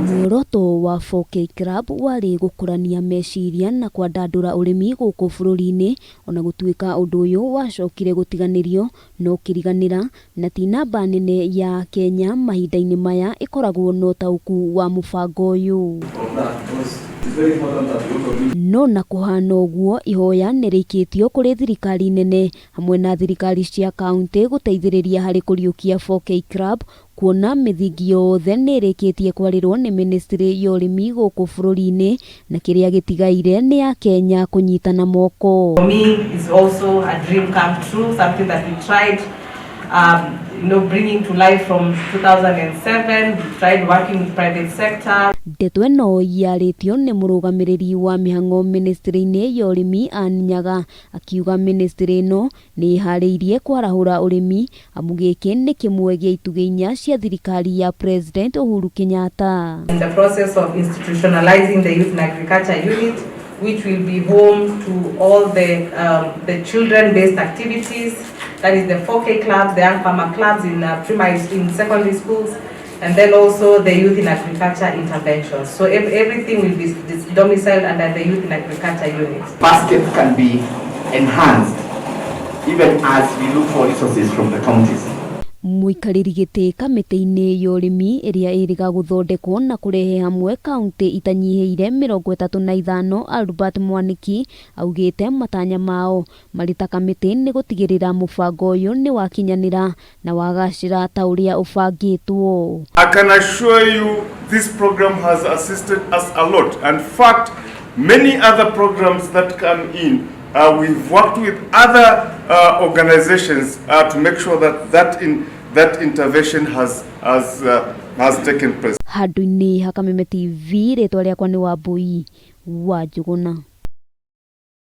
Muoroto wa 4K Club wari gukurania meciria na kwandandura urimi guku bururi-ini, ona gutuika undu uyu wacokire gutiganirio no kiriganira na ti namba nene ya Kenya mahinda-ini maya ikoragwo no tauku wa mubango uyu. No na kuhana uguo ihoya nirikitio kuri thirikari nene hamwe na thirikari cia kaunti guteithiriria hari kuriukia 4K Club, kuona mithingi yothe nirikitie kwarirwo ni ministry ya urimi guku bururi-ini na kiria gitigaire ni ya Kenya kunyitana moko. For me, it's also a dream come true, something that we tried bringing to life from 2007. We tried working with private sector. Ndeto ĩno yaritio ni murugamiriri wa mihang'o ministry-ini ya urimi Ann Nyaga, akiuga ministry ĩno ni ihariirie kwarahura urimi, amu giki ni kimwe gia itugi inya cia thirikari ya President Uhuru Kenyatta. In the process of institutionalizing the youth and agriculture unit, which will be home to all the children-based activities, that is the 4K clubs, the young farmer clubs in secondary schools, and then also the youth in agriculture interventions. So everything will be domiciled under the youth in agriculture unit. Basket can be enhanced even as we look for resources from the counties. Muikariri giti kamiti-ini ya urimi iria iriga guthondekwo na kurehe hamwe kaunti itanyihiire 35 Albert Mwaniki augite matanya mao marita kamiti ni gutigirira mubango uyu ni wakinyanira na wagacira ta uria ubangitwo. I can assure you this program has assisted us a lot. In fact, many other programs that come in, we've worked with other organizations to make sure that intervention has taken place. Handu-ini Hakameme TV, ritwa riakwa ni Wambui wa Njuguna.